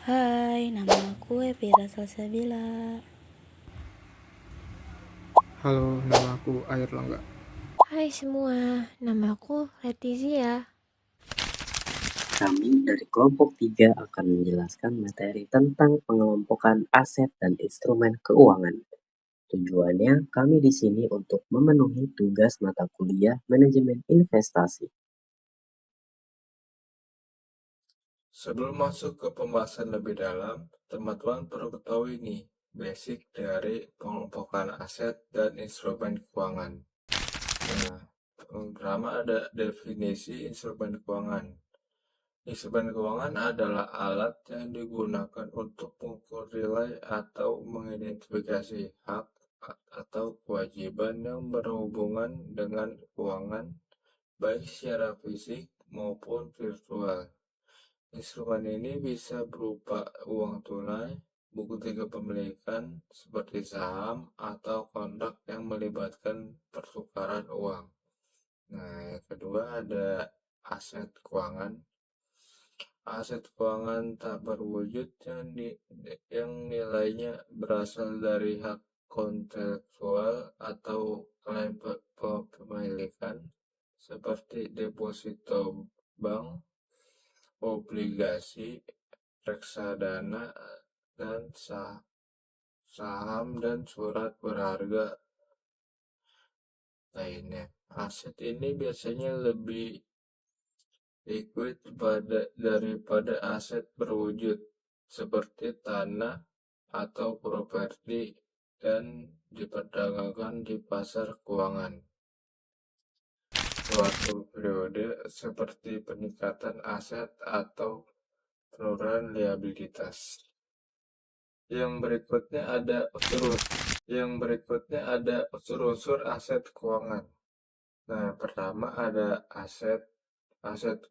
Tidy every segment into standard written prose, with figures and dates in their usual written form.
Hai, nama aku Epira Salsabila. Halo, nama aku Air Langga. Hai semua, namaku Letizia. Kami dari kelompok 3 akan menjelaskan materi tentang pengelompokan aset dan instrumen keuangan. Tujuannya, kami di sini untuk memenuhi tugas mata kuliah manajemen investasi. Sebelum masuk ke pembahasan lebih dalam, teman-teman perlu ketahui nih, basic dari pengelompokan aset dan instrumen keuangan. Nah, pertama ada definisi instrumen keuangan. Instrumen keuangan adalah alat yang digunakan untuk mengukur nilai atau mengidentifikasi hak atau kewajiban yang berhubungan dengan keuangan, baik secara fisik maupun virtual. Instrumen ini bisa berupa uang tunai, bukti kepemilikan seperti saham, atau kontrak yang melibatkan pertukaran uang. Nah, yang kedua ada aset keuangan. Aset keuangan tak berwujud yang nilainya berasal dari hak kontraktual atau klaim kepemilikan seperti deposito bank, obligasi, reksadana, dan saham dan surat berharga lainnya. Aset ini biasanya lebih liquid daripada aset berwujud seperti tanah atau properti dan diperdagangkan di pasar keuangan. Suatu periode seperti peningkatan aset atau penurunan liabilitas. Yang berikutnya ada unsur-unsur aset keuangan. Nah, pertama ada aset. Aset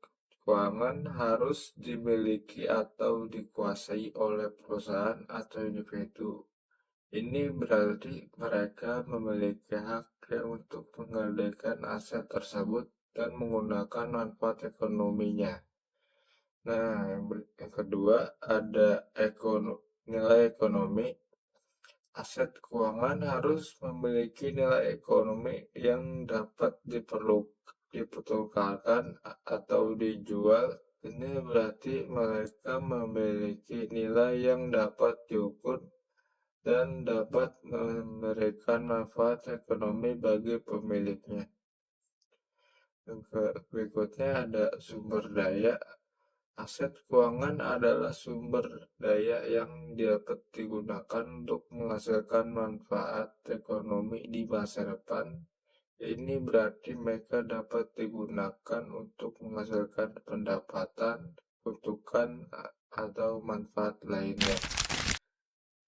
keuangan harus dimiliki atau dikuasai oleh perusahaan atau individu. Ini berarti mereka memiliki hak untuk mengendalikan aset tersebut dan menggunakan manfaat ekonominya. Nah, yang kedua ada nilai ekonomi. Aset keuangan harus memiliki nilai ekonomi yang dapat dipertukarkan atau dijual. Ini berarti mereka memiliki nilai yang dapat diukur dan dapat memberikan manfaat ekonomi bagi pemiliknya. Yang berikutnya ada sumber daya. Aset keuangan adalah sumber daya yang dapat digunakan untuk menghasilkan manfaat ekonomi di masa depan. Ini berarti mereka dapat digunakan untuk menghasilkan pendapatan, keuntungan, atau manfaat lainnya.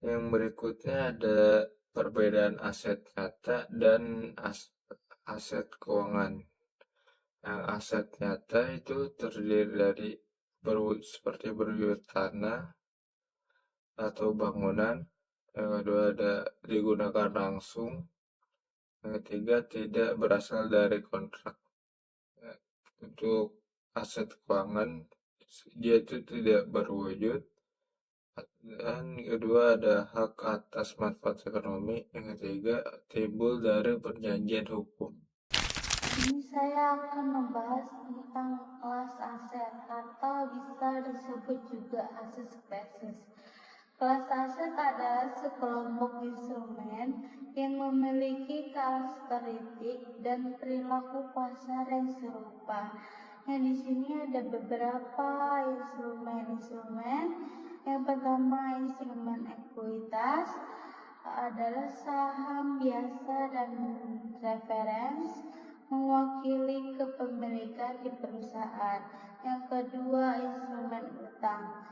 Yang berikutnya ada perbedaan aset nyata dan aset keuangan. Yang aset nyata itu terdiri dari seperti berwujud tanah atau bangunan. Yang kedua ada digunakan langsung. Yang ketiga tidak berasal dari kontrak. Untuk aset keuangan dia itu tidak berwujud. Dan yang kedua ada hak atas manfaat ekonomi. Yang ketiga timbul dari perjanjian hukum. Ini saya akan membahas tentang kelas aset atau bisa disebut juga aset spesies. Kelas aset adalah sekelompok instrumen yang memiliki karakteristik dan perilaku pasar yang serupa. Yang di sini ada beberapa instrumen-instrumen. Yang pertama instrumen ekuitas adalah saham biasa dan reference mewakili kepemilikan di perusahaan. Yang kedua instrumen utang,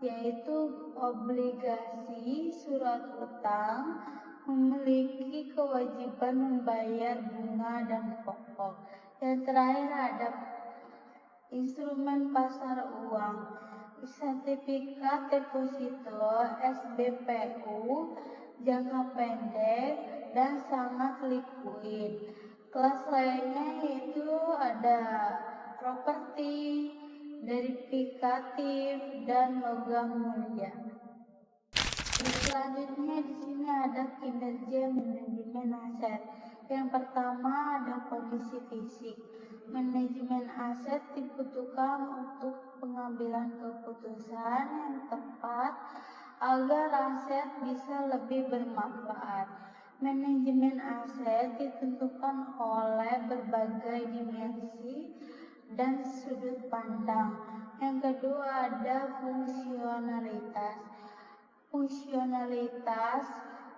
yaitu obligasi surat utang memiliki kewajiban membayar bunga dan pokok. Yang terakhir ada instrumen pasar uang, sertifikat deposito SBPU jangka pendek dan sangat likuid. Kelas lainnya yaitu ada properti, derivatief, dan logam mulia. Selanjutnya di sini ada kinerja manajemen aset. Yang pertama ada kondisi fisik. Manajemen aset dibutuhkan untuk pengambilan keputusan yang tepat agar aset bisa lebih bermanfaat. Manajemen aset ditentukan oleh berbagai dimensi dan sudut pandang. Yang kedua ada fungsionalitas. Fungsionalitas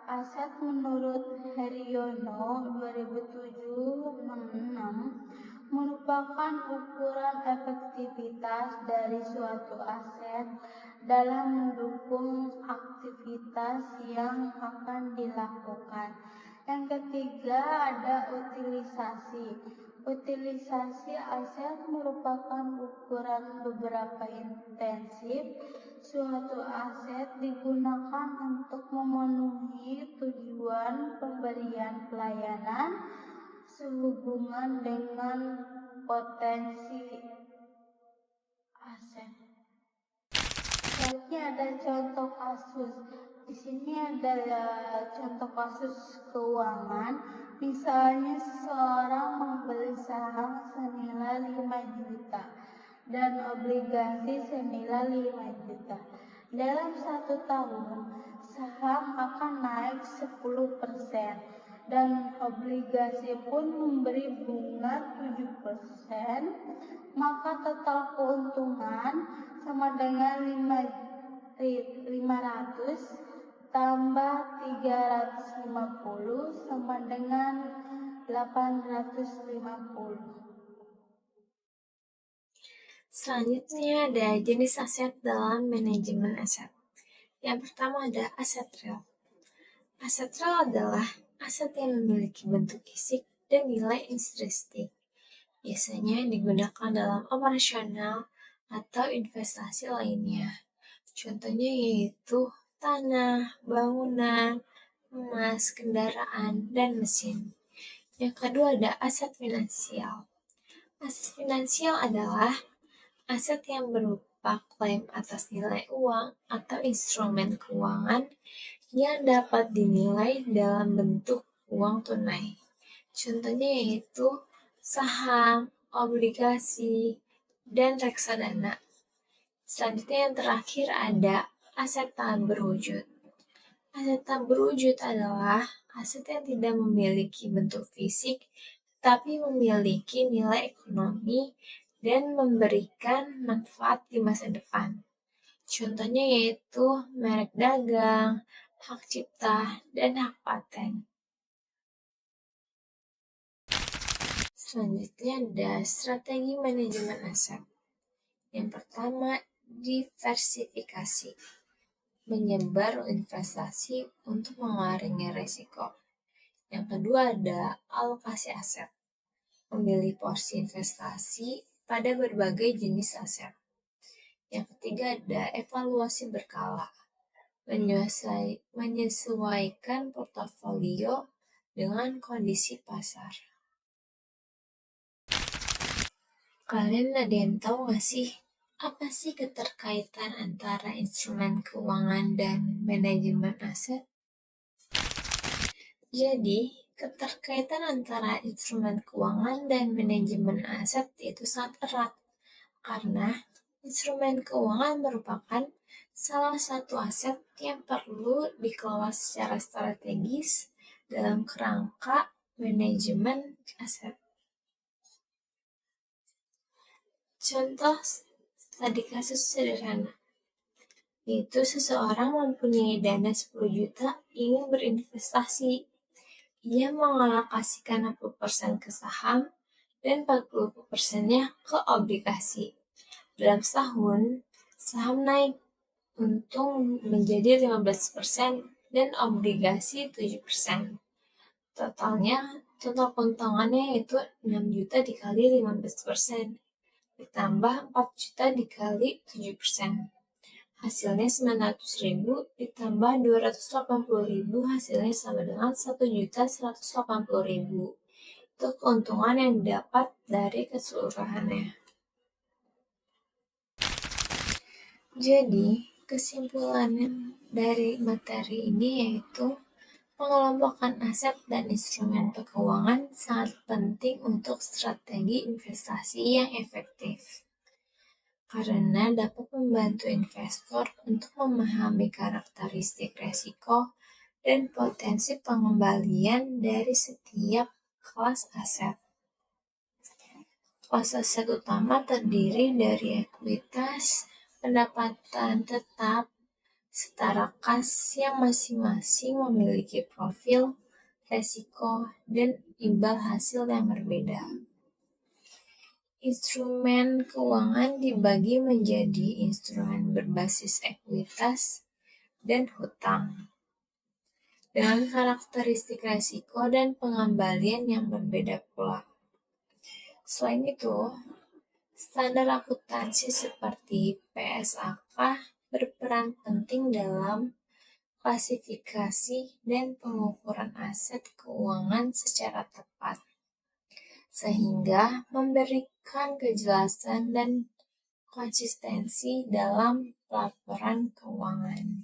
aset menurut Haryono 2007-66 merupakan ukuran efektivitas dari suatu aset dalam mendukung aktivitas yang akan dilakukan. Yang ketiga ada utilisasi. Utilisasi aset merupakan ukuran beberapa intensif suatu aset digunakan untuk memenuhi tujuan pemberian pelayanan sehubungan dengan potensi aset. Selanjutnya ada contoh kasus. Di sini ada contoh kasus keuangan. Misalnya seseorang membeli saham senilai 5 juta dan obligasi senilai 5 juta. Dalam 1 tahun, saham akan naik 10% dan obligasi pun memberi bunga 7%, maka total keuntungan sama dengan 500 tambah 350 sama dengan 850. Selanjutnya ada jenis aset dalam manajemen aset. Yang pertama ada aset real. Aset real adalah aset yang memiliki bentuk fisik dan nilai intrinsikik. Biasanya digunakan dalam operasional atau investasi lainnya. Contohnya yaitu tanah, bangunan, emas, kendaraan, dan mesin. Yang kedua ada aset finansial. Aset finansial adalah aset yang berupa klaim atas nilai uang atau instrumen keuangan yang dapat dinilai dalam bentuk uang tunai. Contohnya yaitu saham, obligasi, dan reksadana. Selanjutnya yang terakhir ada aset tak berwujud. Aset tak berwujud adalah aset yang tidak memiliki bentuk fisik, tapi memiliki nilai ekonomi dan memberikan manfaat di masa depan. Contohnya yaitu merek dagang, hak cipta, dan hak paten. Selanjutnya ada strategi manajemen aset. Yang pertama, diversifikasi. Menyebar investasi untuk mengurangi risiko. Yang kedua ada alokasi aset. Memilih porsi investasi pada berbagai jenis aset. Yang ketiga ada evaluasi berkala. Menyesuaikan portofolio dengan kondisi pasar. Kalian ada yang tahu nggak sih, apa sih keterkaitan antara instrumen keuangan dan manajemen aset? Jadi, keterkaitan antara instrumen keuangan dan manajemen aset itu sangat erat, karena instrumen keuangan merupakan salah satu aset yang perlu dikelola secara strategis dalam kerangka manajemen aset. Contoh tadi kasus sederhana, yaitu seseorang mempunyai dana 10 juta ingin berinvestasi. Ia mengalokasikan 60% ke saham dan 40%-nya ke obligasi. Dalam setahun, saham naik untung menjadi 15% dan obligasi 7%. Total keuntungannya yaitu 6 juta dikali 15%, ditambah 4 juta dikali 7%. Hasilnya 900.000 ditambah 280.000, hasilnya sama dengan 1.180.000. Itu keuntungan yang didapat dari keseluruhannya. Jadi, kesimpulan dari materi ini yaitu pengelompokan aset dan instrumen keuangan sangat penting untuk strategi investasi yang efektif, karena dapat membantu investor untuk memahami karakteristik resiko dan potensi pengembalian dari setiap kelas aset. Kelas aset utama terdiri dari ekuitas, pendapatan tetap, setara kas yang masing-masing memiliki profil, resiko, dan imbal hasil yang berbeda. Instrumen keuangan dibagi menjadi instrumen berbasis ekuitas dan hutang, dengan karakteristik resiko dan pengembalian yang berbeda pula. Selain itu, standar akuntansi seperti PSAK berperan penting dalam klasifikasi dan pengukuran aset keuangan secara tepat, sehingga memberikan kejelasan dan konsistensi dalam laporan keuangan.